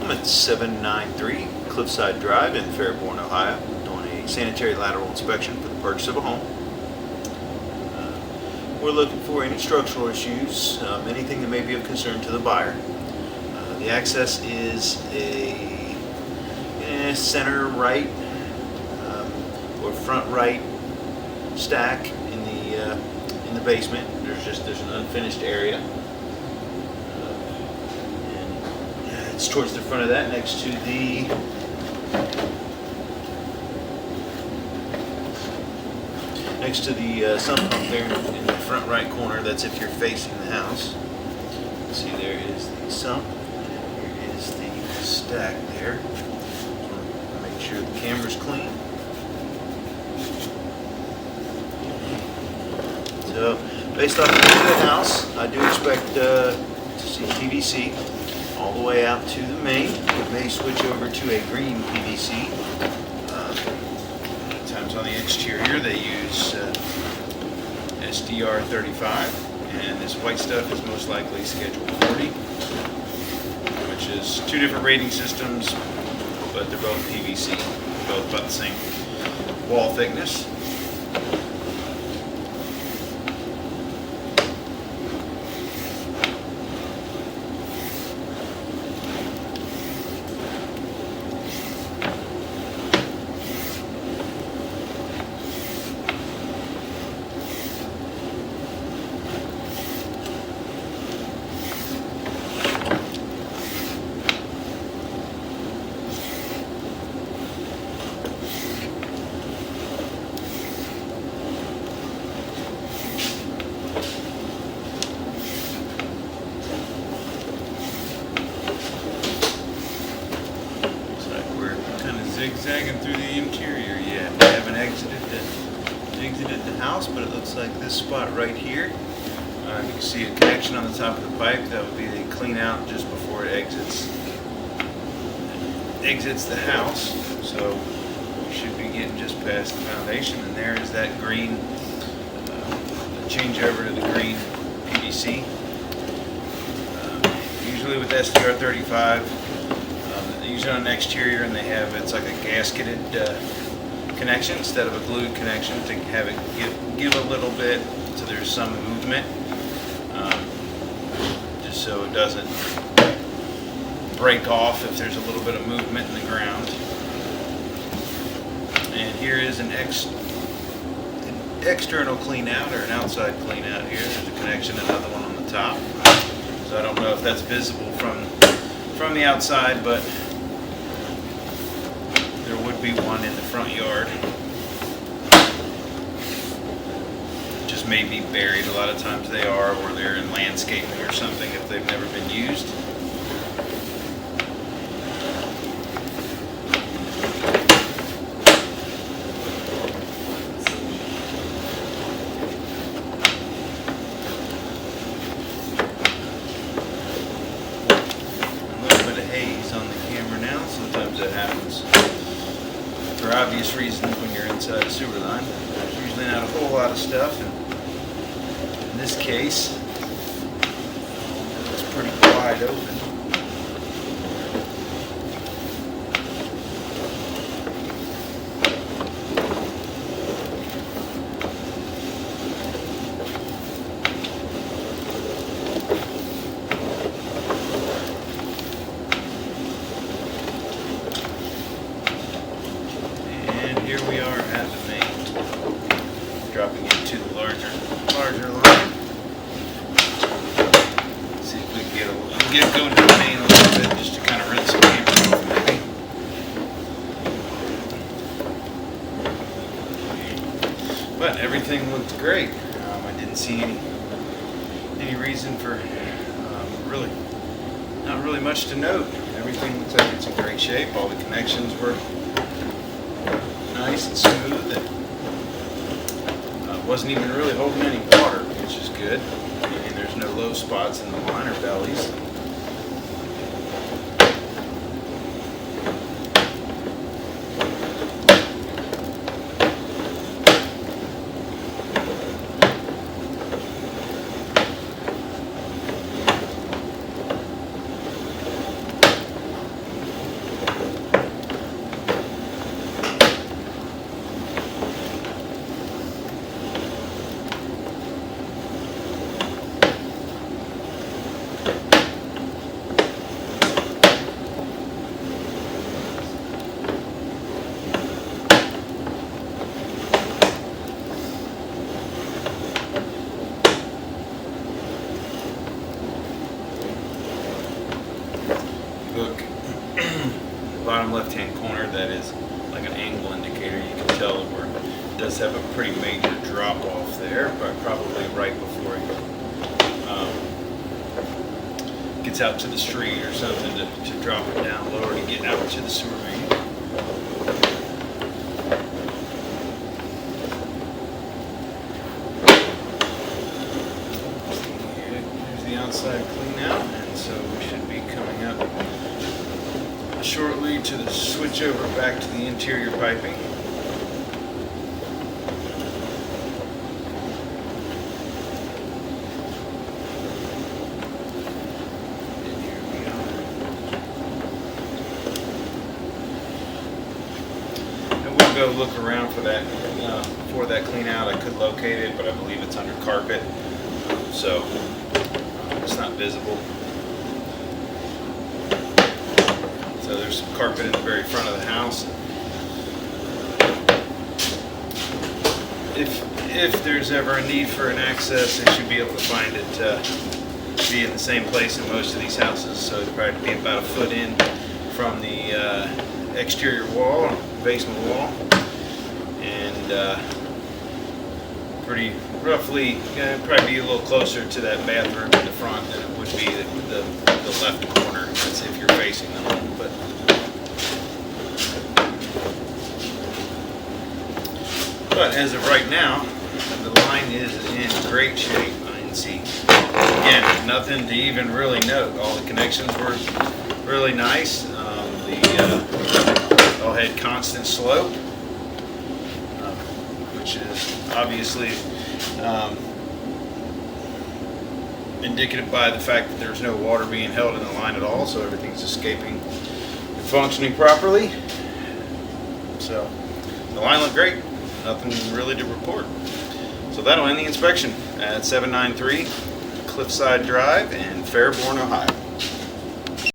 home at 793 Cliffside Drive in Fairborn, Ohio, doing a sanitary lateral inspection for the purchase of a home. We're looking for any structural issues, anything that may be of concern to the buyer. The access is a center right or front right stack in the basement. There's an unfinished area. It's towards the front of that, next to the sump pump there in the front right corner. That's if you're facing the house. See, there is the sump, and here is the stack there. Make sure the camera's clean. So, based off the view of the house, I do expect to see PVC all the way out to the main. It may switch over to a green PVC. Sometimes on the exterior they use SDR 35, and this white stuff is most likely Schedule 40, which is two different rating systems, but they're both PVC, both about the same wall thickness. Zigzagging through the interior yet. We haven't exited the house, but it looks like this spot right here. You can see a connection on the top of the pipe. That would be the clean out just before it exits the house. So we should be getting just past the foundation, and there is that green change over to the green PVC. Usually with SDR 35. Usually on an exterior, and it's like a gasketed connection instead of a glued connection to have it give a little bit so there's some movement, just so it doesn't break off if there's a little bit of movement in the ground. And here is an external clean out, or an outside clean out here. There's a connection, another one on the top. So I don't know if that's visible from the outside, but there would be one in the front yard. Just may be buried. A lot of times they are, or they're in landscaping or something if they've never been used. A little bit of haze on the camera now. Sometimes that happens for obvious reasons when you're inside a sewer line. There's usually not a whole lot of stuff, and in this case, it's pretty wide open. Here we are at the main, dropping into the larger line. Let's see if we can get going to the main a little bit, just to kind of rinse some camera off maybe. But everything looked great. I didn't see any reason for not really much to note. Everything looks like it's in great shape. All the connections were nice and smooth, and wasn't even really holding any water, which is good. And there's no low spots in the line or bellies. Look, the bottom left-hand corner, that is like an angle indicator. You can tell where it does have a pretty major drop-off there, but probably right before it gets out to the street or something to drop it down lower to get out to the sewer main. Here's the outside clean out, and so we should be coming up shortly to the switch over back to the interior piping. And here we are. And we'll go look around for that clean out. I could locate it, but I believe it's under carpet, so it's not visible. So there's some carpet in the very front of the house. If there's ever a need for an access, they should be able to find it, be in the same place in most of these houses. So it'd probably be about a foot in from the exterior wall, basement wall, and pretty roughly, probably be a little closer to that bathroom in the front than it would be the left corner. That's if you're facing the home. But as of right now, the line is in great shape. I can see, again, nothing to even really note. All the connections were really nice. All had constant slope, which is obviously indicative by the fact that there's no water being held in the line at all, so everything's escaping and functioning properly. So the line looked great. Nothing really to report. So that'll end the inspection at 793 Cliffside Drive in Fairborn, Ohio.